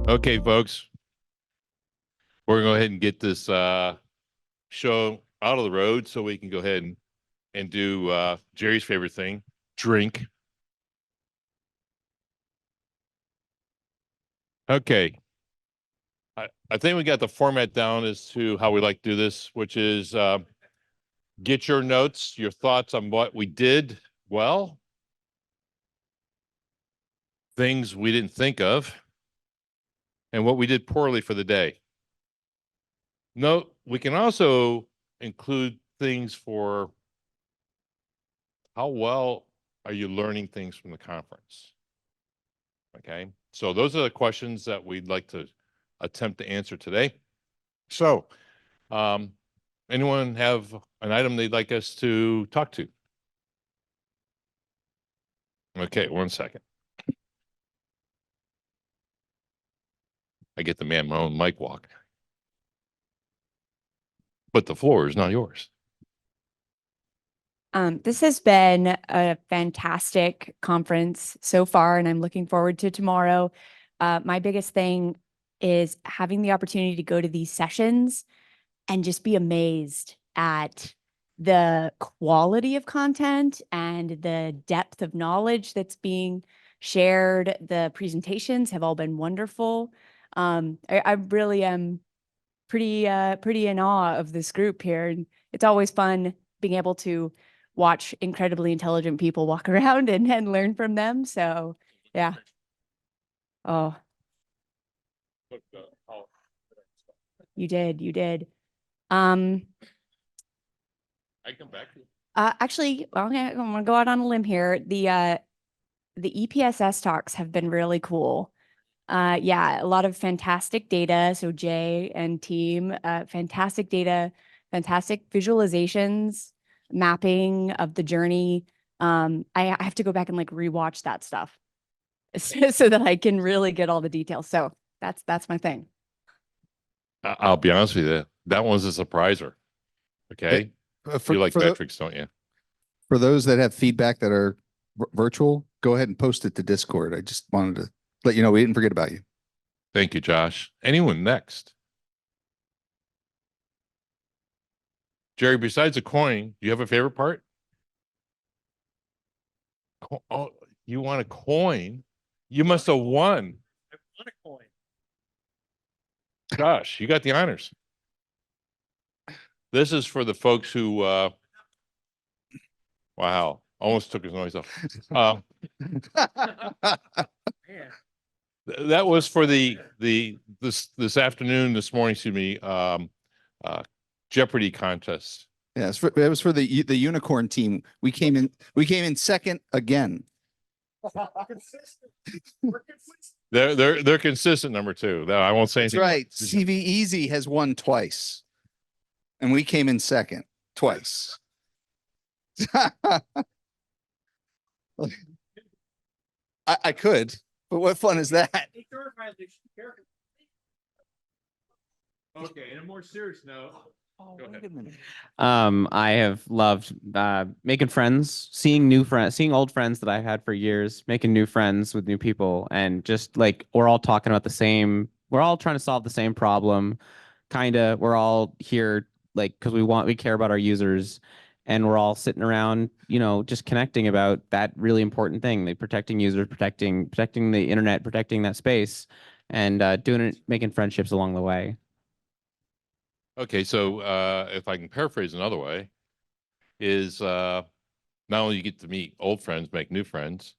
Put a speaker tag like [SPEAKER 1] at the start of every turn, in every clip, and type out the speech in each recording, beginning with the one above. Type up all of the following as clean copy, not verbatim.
[SPEAKER 1] Okay, folks, we're going to go ahead and get this show out of the road so we can go ahead and do Jerry's favorite thing, drink. Okay. I think we got the format down as to how we like to do this, which is get your notes, your thoughts on what we did well, things we didn't think of, and what we did poorly for the day. Note, we can also include things for how well are you learning things from the conference? Okay, so those are the questions that we'd like to attempt to answer today. So, anyone have an item they'd like us to talk to? Okay, 1 second. I get the man my own mic walk. But the floor is not yours.
[SPEAKER 2] This has been a fantastic conference so far, and I'm looking forward to tomorrow. My biggest thing is having the opportunity to go to these sessions and just be amazed at the quality of content and the depth of knowledge that's being shared. The presentations have all been wonderful. I really am pretty in awe of this group here, and it's always fun being able to watch incredibly intelligent people walk around and learn from them. So yeah. Oh, you did.
[SPEAKER 1] I come back to you.
[SPEAKER 2] Actually, I'm gonna go out on a limb here. The EPSS talks have been really cool. Yeah, a lot of fantastic data. So Jay and team, fantastic data, fantastic visualizations, mapping of the journey. I have to go back and like rewatch that stuff so that I can really get all the details. So that's my thing.
[SPEAKER 1] I'll be honest with you, that one's a surpriser. Okay, you like metrics, don't you?
[SPEAKER 3] For those that have feedback that are virtual, go ahead and post it to Discord. I just wanted to let you know we didn't forget about you.
[SPEAKER 1] Thank you, Josh. Anyone next? Jerry, besides a coin, do you have a favorite part? Oh, you want a coin? You must have won.
[SPEAKER 4] I want a coin.
[SPEAKER 1] Gosh, you got the honors. This is for the folks who, wow, almost took his noise off. That was for this afternoon, this morning, excuse me, Jeopardy contest.
[SPEAKER 3] Yeah, it was for the unicorn team. We came in second again.
[SPEAKER 1] They're consistent, number two. I won't say anything.
[SPEAKER 3] That's right. CV Easy has won twice, and we came in second twice. I could, but what fun is that?
[SPEAKER 1] Okay, in a more serious note.
[SPEAKER 3] Oh, wait a minute.
[SPEAKER 5] I have loved making friends, seeing old friends that I've had for years, making new friends with new people, and just like we're all talking about we're all trying to solve the same problem. We're all here like because we care about our users, and we're all sitting around, just connecting about that really important thing, like protecting users, protecting the internet, protecting that space, and making friendships along the way.
[SPEAKER 1] Okay, so if I can paraphrase another way, is not only you get to meet old friends, make new friends,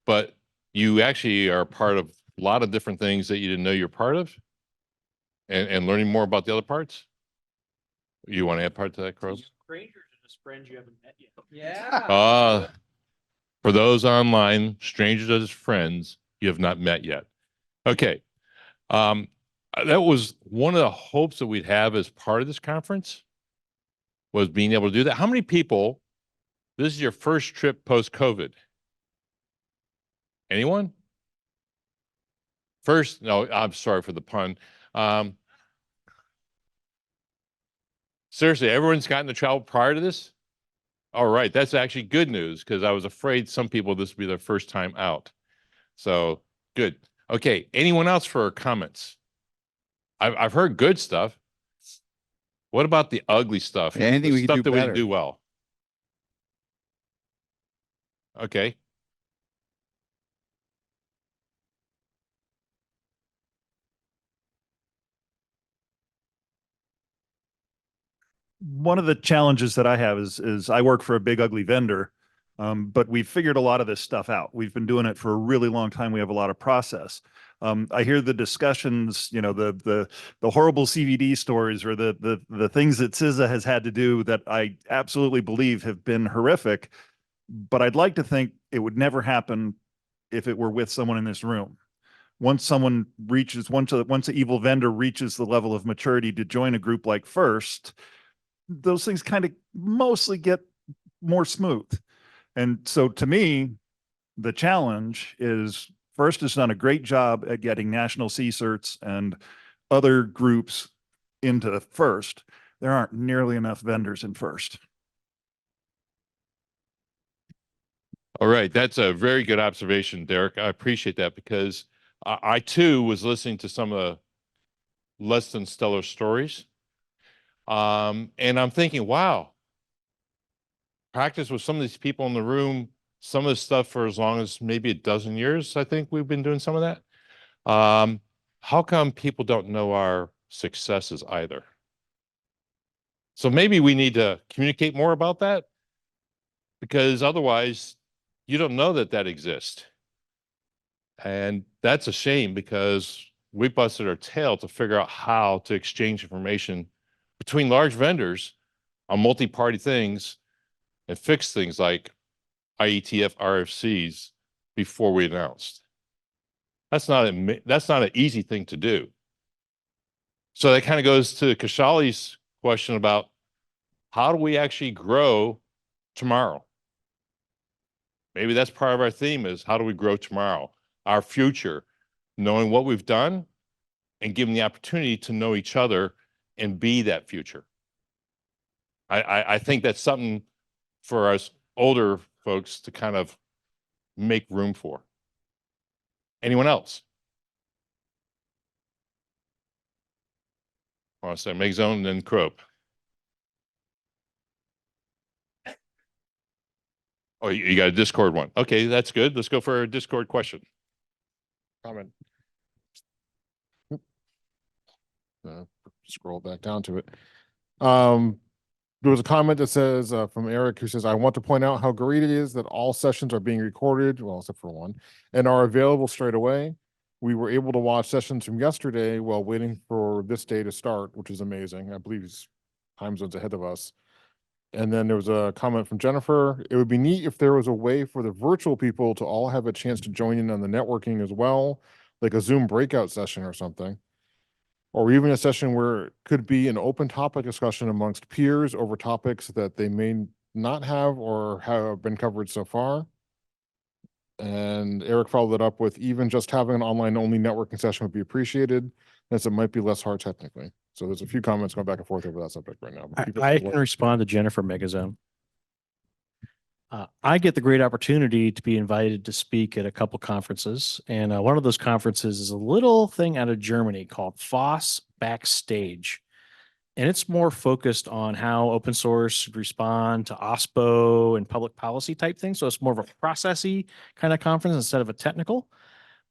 [SPEAKER 1] but you actually are part of a lot of different things that you didn't know you're part of, and learning more about the other parts. You want to add part to that, Crow?
[SPEAKER 4] Strangers are just friends you haven't met yet. Yeah.
[SPEAKER 1] For those online, strangers as friends you have not met yet. Okay. That was one of the hopes that we'd have as part of this conference, was being able to do that. How many people, this is your first trip post-COVID? Anyone? First, no, I'm sorry for the pun. Seriously, everyone's gotten to travel prior to this? All right, that's actually good news, because I was afraid some people, this would be their first time out. So, good. Okay, anyone else for comments? I've heard good stuff. What about the ugly stuff?
[SPEAKER 3] Yeah, anything
[SPEAKER 1] The
[SPEAKER 3] we could
[SPEAKER 1] stuff
[SPEAKER 3] do
[SPEAKER 1] that we didn't
[SPEAKER 3] better.
[SPEAKER 1] do well? Okay.
[SPEAKER 6] One of the challenges that I have is I work for a big ugly vendor, but we've figured a lot of this stuff out. We've been doing it for a really long time. We have a lot of process. I hear the discussions, you know, the horrible CVD stories or the things that CISA has had to do that I absolutely believe have been horrific. But I'd like to think it would never happen if it were with someone in this room. Once an evil vendor reaches the level of maturity to join a group like First, those things kind of mostly get more smooth. And so to me, the challenge is First has done a great job at getting national CSIRTs and other groups into First. There aren't nearly enough vendors in First.
[SPEAKER 1] All right. That's a very good observation, Derek. I appreciate that because I too was listening to some of the less than stellar stories. And I'm thinking, wow, practice with some of these people in the room, some of this stuff for as long as maybe a dozen years. I think we've been doing some of that. How come people don't know our successes either? So maybe we need to communicate more about that because otherwise you don't know that that exists. And that's a shame because we busted our tail to figure out how to exchange information between large vendors on multi-party things and fix things like IETF RFCs before we announced. That's not an easy thing to do. So that kind of goes to Kashali's question about how do we actually grow tomorrow? Maybe that's part of our theme is how do we grow tomorrow? Our future, knowing what we've done and giving the opportunity to know each other and be that future. I think that's something for us older folks to kind of make room for. Anyone else? I want to say Meg Zone and then Crope. Oh, you got a Discord one. Okay, that's good. Let's go for a Discord question.
[SPEAKER 7] Comment. Scroll back down to it. There was a comment that says from Eric who says, I want to point out how great it is that all sessions are being recorded, well, except for one, and are available straight away. We were able to watch sessions from yesterday while waiting for this day to start, which is amazing. I believe he's time zones ahead of us. And then there was a comment from Jennifer. It would be neat if there was a way for the virtual people to all have a chance to join in on the networking as well, like a Zoom breakout session or something. Or even a session where it could be an open topic discussion amongst peers over topics that they may not have or have been covered so far. And Eric followed it up with even just having an online only networking session would be appreciated, as it might be less hard technically. So there's a few comments going back and forth over that subject right now.
[SPEAKER 4] I can respond to Jennifer Megazone. I get the great opportunity to be invited to speak at a couple conferences. And one of those conferences is a little thing out of Germany called FOSS Backstage. And it's more focused on how open source respond to OSPO and public policy type things. So it's more of a processy kind of conference instead of a technical.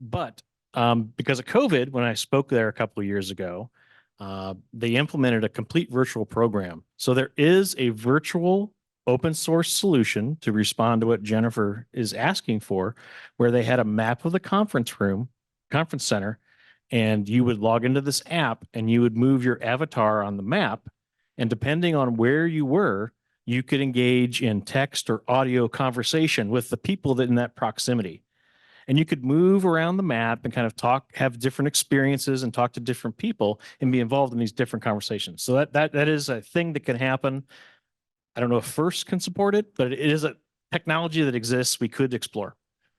[SPEAKER 4] But because of COVID, when I spoke there a couple of years ago, they implemented a complete virtual program. So there is a virtual open source solution to respond to what Jennifer is asking for, where they had a map of the conference center, and you would log into this app and you would move your avatar on the map. And depending on where you were, you could engage in text or audio conversation with the people that in that proximity. And you could move around the map and kind of talk, have different experiences and talk to different people and be involved in these different conversations. So that is a thing that can happen. I don't know if First can support it, but it is a technology that exists we could explore.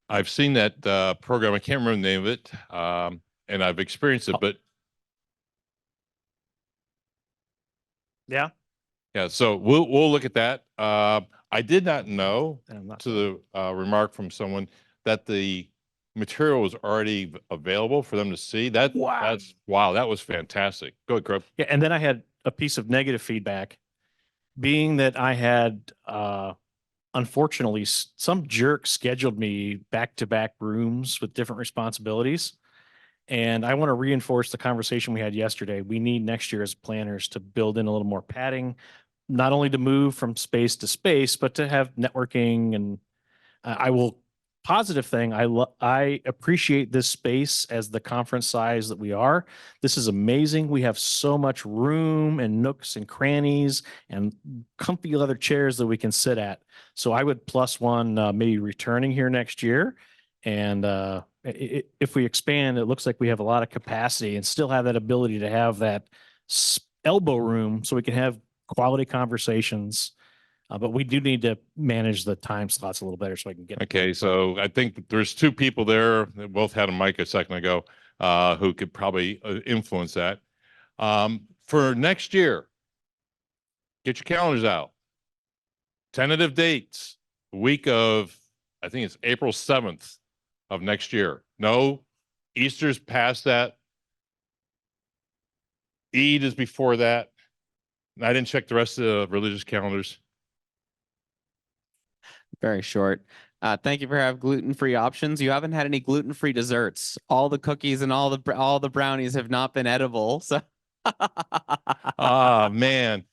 [SPEAKER 1] I've seen that program. I can't remember the name of it, and I've experienced it. But
[SPEAKER 4] Yeah.
[SPEAKER 1] So we'll look at that. I did not know,
[SPEAKER 4] I'm not
[SPEAKER 1] to the remark from someone, that the material was already available for them to see. That's wow, that was fantastic. Go ahead, Crip.
[SPEAKER 4] Yeah, and then I had a piece of negative feedback, being that I had, unfortunately, some jerk scheduled me back-to-back rooms with different responsibilities. And I want to reinforce the conversation we had yesterday. We need next year as planners to build in a little more padding, not only to move from space to space, but to have networking. And I will positive thing. I appreciate this space as the conference size that we are. This is amazing. We have so much room and nooks and crannies and comfy leather chairs that we can sit at. So I would plus one, maybe returning here next year. And if we expand, it looks like we have a lot of capacity and still have that ability to have that elbow room so we can have quality conversations. But we do need to manage the time slots a little better so I can get.
[SPEAKER 1] Okay, so I think there's two people there that both had a mic a second ago who could probably influence that. For next year, get your calendars out. Tentative dates, week of, I think it's April 7th of next year. No, Easter's past that. Eid is before that. I didn't check the rest of the religious calendars.
[SPEAKER 5] Very short. Thank you for having gluten-free options. You haven't had any gluten-free desserts. All the cookies and all the brownies have not been edible. So
[SPEAKER 1] Ah, man.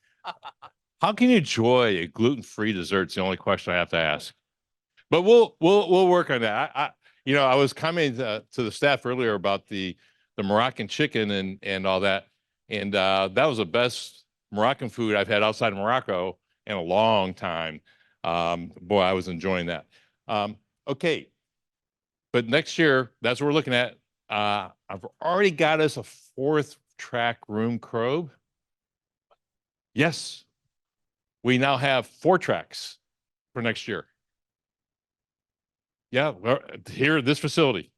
[SPEAKER 1] How can you enjoy a gluten-free dessert? It's the only question I have to ask. But we'll work on that. I was commenting to the staff earlier about the Moroccan chicken and all that. And that was the best Moroccan food I've had outside of Morocco in a long time. Boy, I was enjoying that. Okay. But next year, that's what we're looking at. I've already got us a 4th track room probe. Yes. We now have 4 tracks for next year. Yeah, here at this facility.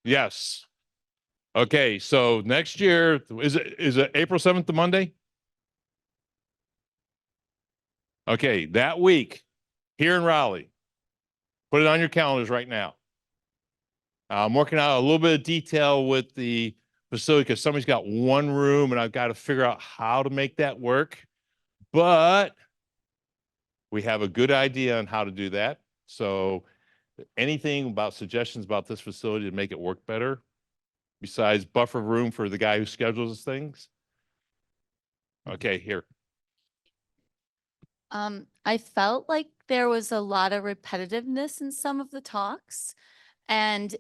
[SPEAKER 1] Yes. Okay, so next year, is it April 7th to Monday? Okay, that week here in Raleigh. Put it on your calendars right now. I'm working out a little bit of detail with the facility because somebody's got one room and I've got to figure out how to make that work. But we have a good idea on how to do that. So anything about suggestions about this facility to make it work better, besides buffer room for the guy who schedules things? Okay, here.
[SPEAKER 8] I felt like there was a lot of repetitiveness in some of the talks, and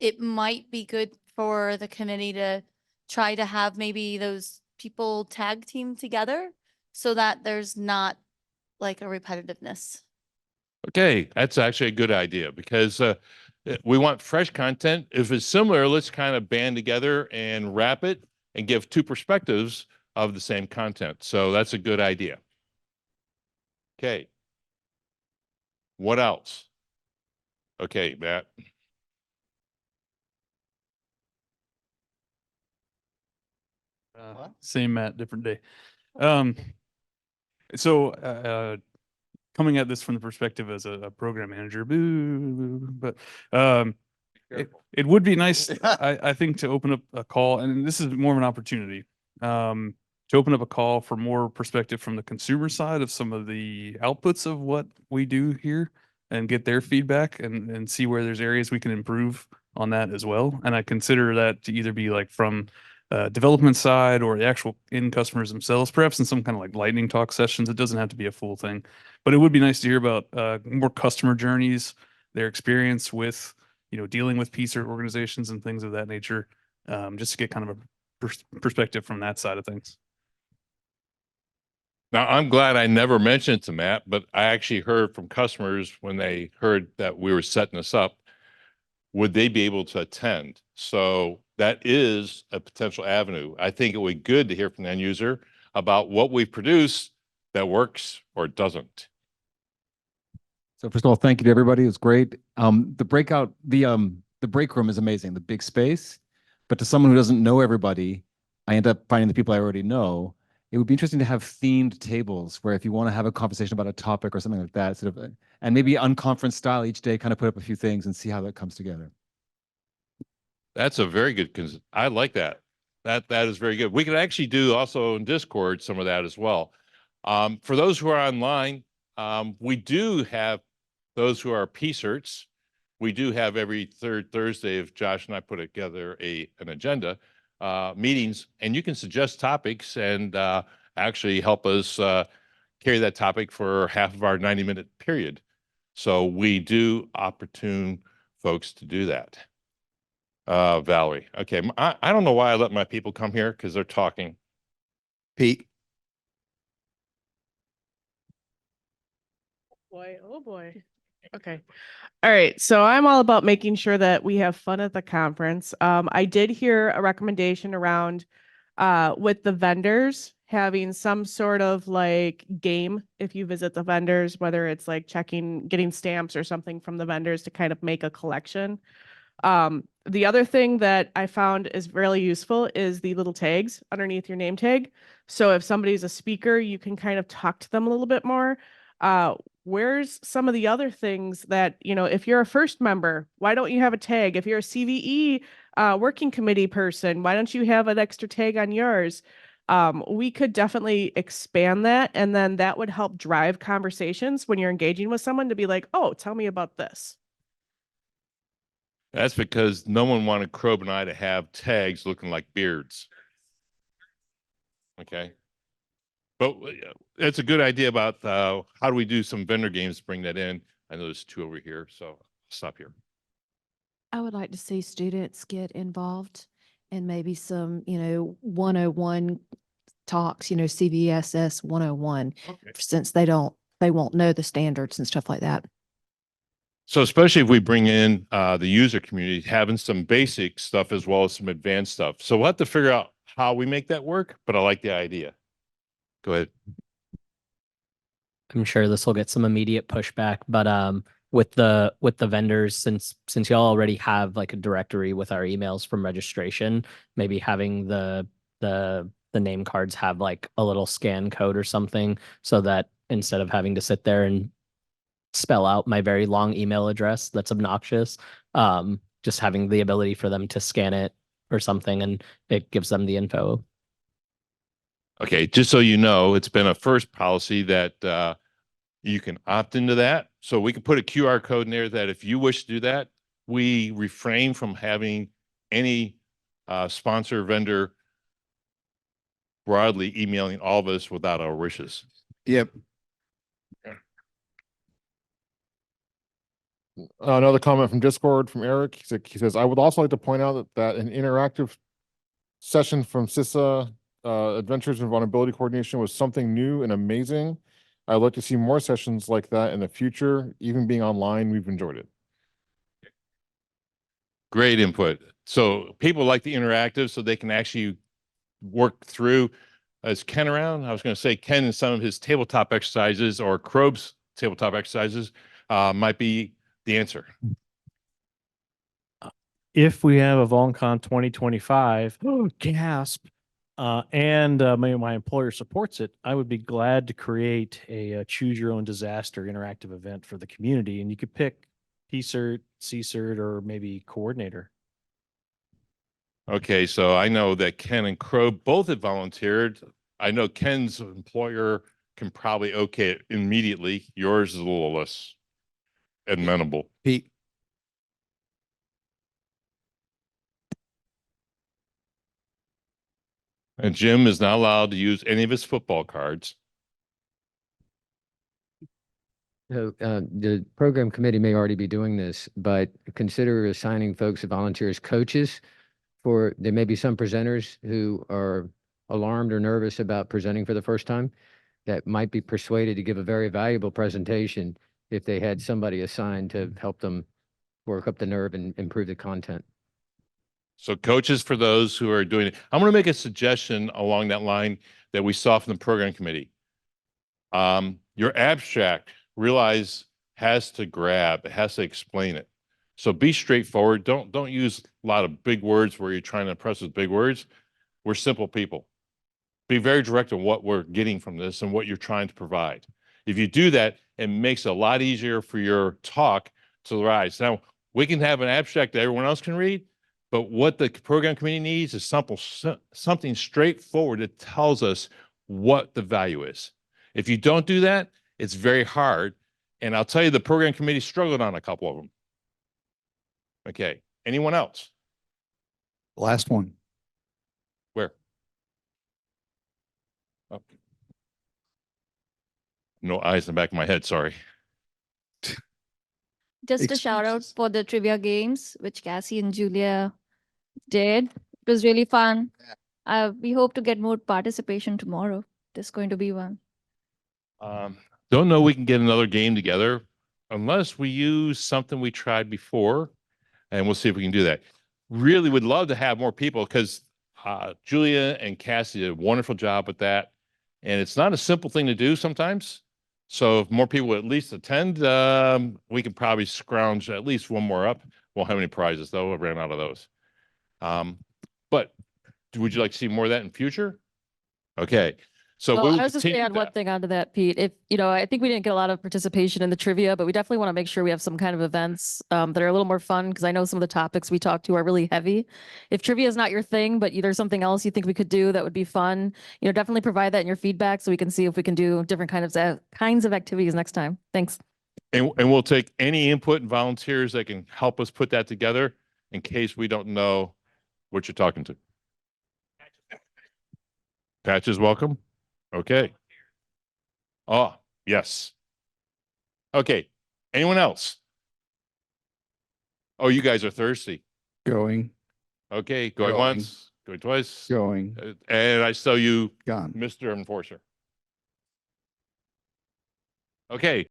[SPEAKER 8] it might be good for the committee to try to have maybe those people tag team together so that there's not like a repetitiveness.
[SPEAKER 1] Okay, that's actually a good idea because we want fresh content. If it's similar, let's kind of band together and wrap it and give 2 perspectives of the same content. So that's a good idea. Okay. What else? Okay, Matt.
[SPEAKER 9] Same Matt, different day. So coming at this from the perspective as a program manager, but it would be nice, I think, to open up a call, and this is more of an opportunity, to open up a call for more perspective from the consumer side of some of the outputs of what we do here and get their feedback and see where there's areas we can improve on that as well. And I consider that to either be like from development side or the actual end customers themselves, perhaps in some kind of like lightning talk sessions. It doesn't have to be a full thing, but it would be nice to hear about more customer journeys, their experience with, dealing with PSIRT organizations and things of that nature, just to get kind of a perspective from that side of things.
[SPEAKER 1] Now, I'm glad I never mentioned to Matt, but I actually heard from customers when they heard that we were setting this up, would they be able to attend? So that is a potential avenue. I think it would be good to hear from the end user about what we produce that works or doesn't.
[SPEAKER 10] So first of all, thank you to everybody. It was great. The breakout, the break room is amazing, the big space. But to someone who doesn't know everybody, I end up finding the people I already know. it would be interesting to have themed tables where if you want to have a conversation about a topic or something like that, sort of, and maybe unconference style each day, kind of put up a few things and see how that comes together.
[SPEAKER 1] That's a very good, I like that. That is very good. We could actually do also in Discord some of that as well. For those who are online, we do have those who are PSIRTs. We do have every third Thursday, if Josh and I put together an agenda, meetings, and you can suggest topics and actually help us carry that topic for half of our 90-minute period. So we do opportune folks to do that. Valerie. Okay. I don't know why I let my people come here because they're talking.
[SPEAKER 3] Pete,
[SPEAKER 11] Boy, oh boy. Okay. All right. So I'm all about making sure that we have fun at the conference. I did hear a recommendation around with the vendors having some sort of like game if you visit the vendors, whether it's like getting stamps or something from the vendors to kind of make a collection. The other thing that I found is really useful is the little tags underneath your name tag. So if somebody's a speaker, you can kind of talk to them a little bit more. Where's some of the other things that, if you're a first member, why don't you have a tag? If you're a CVE working committee person, why don't you have an extra tag on yours? We could definitely expand that, and then that would help drive conversations when you're engaging with someone to be like, oh, tell me about this.
[SPEAKER 1] That's because no one wanted Krob and I to have tags looking like beards. Okay. But it's a good idea about how do we do some vendor games to bring that in. I know there's two over here, so I'll stop here.
[SPEAKER 12] I would like to see students get involved and maybe some, 101 talks, CVSS 101, since they won't know the standards and stuff like that.
[SPEAKER 1] So especially if we bring in the user community, having some basic stuff as well as some advanced stuff. So we'll have to figure out how we make that work, but I like the idea. Go ahead.
[SPEAKER 13] I'm sure this will get some immediate pushback, but with the vendors, since y'all already have like a directory with our emails from registration, maybe having the name cards have like a little scan code or something, so that instead of having to sit there and spell out my very long email address that's obnoxious, just having the ability for them to scan it or something, and it gives them the info.
[SPEAKER 1] Okay, just so you know, it's been a first policy that you can opt into that. So we can put a QR code in there that if you wish to do that, we refrain from having any sponsor vendor broadly emailing all of us without our wishes.
[SPEAKER 3] Yep.
[SPEAKER 7] Another comment from Discord from Eric. He says, I would also like to point out that an interactive session from CISA Adventures and Vulnerability Coordination was something new and amazing. I'd like to see more sessions like that in the future. Even being online, we've enjoyed it.
[SPEAKER 1] Great input. So people like the interactive so they can actually work through. Is Ken around? I was going to say Ken in some of his tabletop exercises or Krob's tabletop exercises might be the answer.
[SPEAKER 4] If we have a VulnCon 2025, gasp, and my employer supports it, I would be glad to create a choose your own disaster interactive event for the community, and you could pick PSIRT, CSIRT, or maybe coordinator.
[SPEAKER 1] Okay, so I know that Ken and Krob both have volunteered. I know Ken's employer can probably okay it immediately. Yours is a little less amenable.
[SPEAKER 3] Pete.
[SPEAKER 1] And Jim is not allowed to use any of his football cards.
[SPEAKER 14] So the program committee may already be doing this, but consider assigning folks as volunteers coaches for, there may be some presenters who are alarmed or nervous about presenting for the first time that might be persuaded to give a very valuable presentation if they had somebody assigned to help them work up the nerve and improve the content.
[SPEAKER 1] So coaches for those who are doing it. I'm going to make a suggestion along that line that we saw from the program committee. Your abstract, realize, has to grab, it has to explain it. So be straightforward. Don't use a lot of big words where you're trying to impress with big words. We're simple people. be very direct on what we're getting from this and what you're trying to provide. If you do that, it makes it a lot easier for your talk to rise. Now, we can have an abstract that everyone else can read, but what the program committee needs is something straightforward that tells us what the value is. If you don't do that, it's very hard. And I'll tell you, the program committee struggled on a couple of them. Okay, anyone else?
[SPEAKER 3] Last one.
[SPEAKER 1] Where? Oh. No eyes in the back of my head, sorry.
[SPEAKER 8] Just a shout out for the trivia games, which Cassie and Julia did. It was really fun. We hope to get more participation tomorrow. There's going to be one.
[SPEAKER 1] Don't know we can get another game together unless we use something we tried before, and we'll see if we can do that. Really would love to have more people because Julia and Cassie did a wonderful job with that. And it's not a simple thing to do sometimes. So if more people at least attend, we could probably scrounge at least one more up. Won't have any prizes though. I ran out of those. But would you like to see more of that in future? Okay. So
[SPEAKER 15] Well,
[SPEAKER 1] we'll
[SPEAKER 15] I was just going to
[SPEAKER 1] continue
[SPEAKER 15] add one
[SPEAKER 1] that.
[SPEAKER 15] thing onto that, Pete. If, I think we didn't get a lot of participation in the trivia, but we definitely want to make sure we have some kind of events that are a little more fun because I know some of the topics we talked to are really heavy. If trivia is not your thing, but there's something else you think we could do that would be fun, definitely provide that in your feedback so we can see if we can do different kinds of activities next time. Thanks.
[SPEAKER 1] And we'll take any input and volunteers that can help us put that together in case we don't know what you're talking to. Patch is welcome. Okay. Oh, yes. Okay. Anyone else? Oh, you guys are thirsty.
[SPEAKER 3] Going,
[SPEAKER 1] Okay. Going
[SPEAKER 3] Going.
[SPEAKER 1] once, going twice.
[SPEAKER 3] going,
[SPEAKER 1] And I saw you,
[SPEAKER 3] gone.
[SPEAKER 1] Mr. Enforcer. Okay.